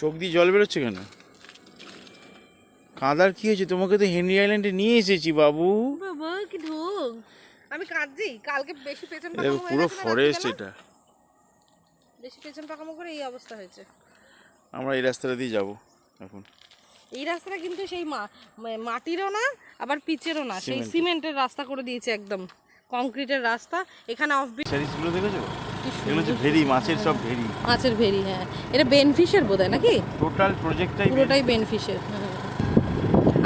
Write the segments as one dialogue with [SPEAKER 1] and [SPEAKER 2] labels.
[SPEAKER 1] চোখ দিয়ে জল বেরোচ্ছে কেন? কাঁদার কি হয়েছে? তোমাকে তো হেনরি আইল্যান্ডে নিয়ে এসেছি বাবু।
[SPEAKER 2] বাবা কি ঢোক! আমি কাঁদছি, কালকে বেশি পেছন
[SPEAKER 1] এটা
[SPEAKER 2] পাকামো হয়ে
[SPEAKER 1] পুরো
[SPEAKER 2] গেছে না
[SPEAKER 1] ফরেস্ট
[SPEAKER 2] রাত্রিবেলা?
[SPEAKER 1] এটা।
[SPEAKER 2] বেশি পেছন পাকামো করে এই অবস্থা হয়েছে।
[SPEAKER 1] আমরা এই রাস্তাটা দিয়ে যাবো এখন।
[SPEAKER 2] এই রাস্তাটা কিন্তু সেই মাটিরও না আবার পিচেরও না, সেই সিমেন্টের রাস্তা করে দিয়েছে, একদম কংক্রিটের রাস্তা। এখানে অফবিট
[SPEAKER 1] ফিশারিজগুলো দেখেছো? এগুলো হচ্ছে ভেরি, মাছের সব ভেরি।
[SPEAKER 2] মাছের ভেরি, হ্যাঁ। এটা বেনফিশের বোধহয় নাকি?
[SPEAKER 1] টোটাল প্রজেক্টটাই
[SPEAKER 2] পুরোটাই বেনফিশের।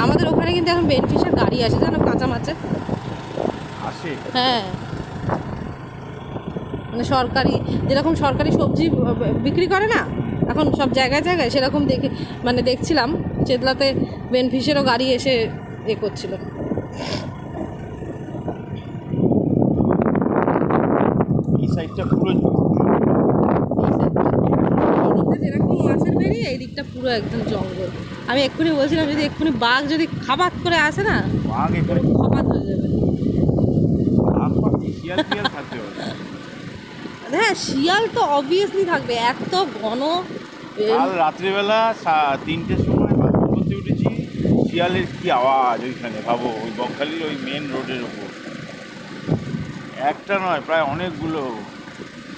[SPEAKER 2] আমাদের ওখানে কিন্তু এখন বেনফিশের গাড়ি আসে জানো, কাঁচা মাছের
[SPEAKER 1] আসে।
[SPEAKER 2] হ্যাঁ, মানে সরকারি, যেরকম সরকারি সবজি বিক্রি করে না এখন সব জায়গায় জায়গায়, সেরকম দেখে মানে দেখছিলাম চেতলাতে বেনফিশেরও গাড়ি এসে এ করছিল।
[SPEAKER 1] এই সাইডটা পুরো
[SPEAKER 2] যেরকম মাছের বেরিয়ে এই দিকটা পুরো একদম জঙ্গল। আমি এক্ষুনি বলছিলাম যদি এক্ষুনি বাঘ যদি খাবাত করে আসে না,
[SPEAKER 1] বাঘ এখানে
[SPEAKER 2] খাবাত হয়ে যাবে।
[SPEAKER 1] শিয়াল টিয়াল থাকতে হবে।
[SPEAKER 2] হ্যাঁ, শিয়াল তো অবভিয়াসলি থাকবে, এত ঘন।
[SPEAKER 1] কাল রাত্রিবেলা 3টের সময় বাথরুম করতে উঠেছি, শিয়ালের কি আওয়াজ ওইখানে, ভাবো ওই বকখালির ওই মেন রোডের ওপর। একটা নয়, প্রায় অনেকগুলো।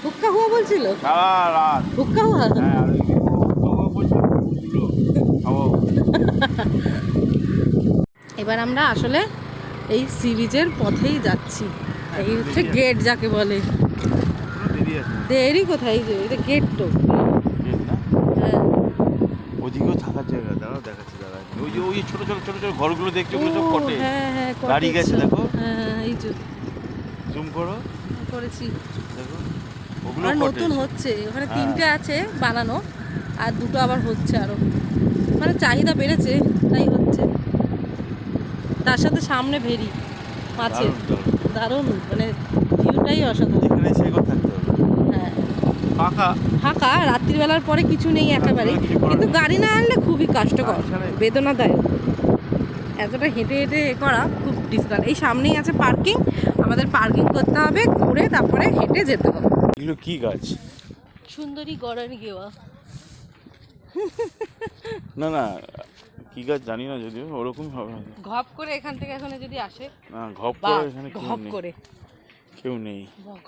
[SPEAKER 2] হুক্কা হুয়া বলছিল,
[SPEAKER 1] সারা রাত।
[SPEAKER 2] হুক্কা হুয়া।
[SPEAKER 1] হ্যাঁ, আর ওই বলছে কুকুরগুলো, ভাবো।
[SPEAKER 2] এবার আমরা আসলে এই সি বিচের পথেই যাচ্ছি। এই হচ্ছে গেট যাকে বলে।
[SPEAKER 1] দেরি আছে।
[SPEAKER 2] দেরি কোথায়, এই যে এটা গেট তো। হ্যাঁ,
[SPEAKER 1] ওদিকেও থাকার জায়গা, দাঁড়াও দেখাচ্ছি, দাঁড়া। ওই যে ছোট ছোট ছোট ছোট ঘরগুলো দেখছো, ওগুলো সব কটে।
[SPEAKER 2] হ্যাঁ হ্যাঁ,
[SPEAKER 1] গাড়ি গেছে দেখো।
[SPEAKER 2] হ্যাঁ, এই যে
[SPEAKER 1] জুম করো,
[SPEAKER 2] করেছি।
[SPEAKER 1] দেখো ওগুলো
[SPEAKER 2] আর
[SPEAKER 1] কটেজ।
[SPEAKER 2] নতুন হচ্ছে ওখানে,
[SPEAKER 1] হ্যাঁ।
[SPEAKER 2] 3টে আছে বানানো, আর 2টো আবার হচ্ছে আরো, মানে চাহিদা বেড়েছে তাই হচ্ছে। তার সাথে সামনে ভেরি মাছের, দারুণ, মানে ভিউটাই অসাধারণ।
[SPEAKER 1] এখানে সেগো থাকতে হবে।
[SPEAKER 2] হ্যাঁ,
[SPEAKER 1] ফাঁকা।
[SPEAKER 2] ফাঁকা, রাত্রিবেলার পরে কিছু নেই একেবারে, কিন্তু গাড়ি না আনলে খুবই কষ্টকর, বেদনাদায়ক। এতটা হেঁটে হেঁটে করা খুব ডিফিকাল্ট। এই সামনেই আছে পার্কিং, আমাদের পার্কিং করতে হবে, ঘুরে তারপরে হেঁটে যেতে হবে।
[SPEAKER 1] এগুলো কি গাছ?
[SPEAKER 2] সুন্দরী গড়ার গেওয়া।
[SPEAKER 1] না না, কি গাছ জানি না, যদিও ওরকম হবে না।
[SPEAKER 2] ঘপ করে এখান থেকে এখানে যদি আসে,
[SPEAKER 1] না, ঘপ করে এখানে
[SPEAKER 2] ঘপ করে
[SPEAKER 1] কেউ নেই।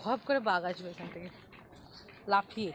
[SPEAKER 2] ঘপ করে বাঘ আসবে এখান থেকে লাফিয়ে।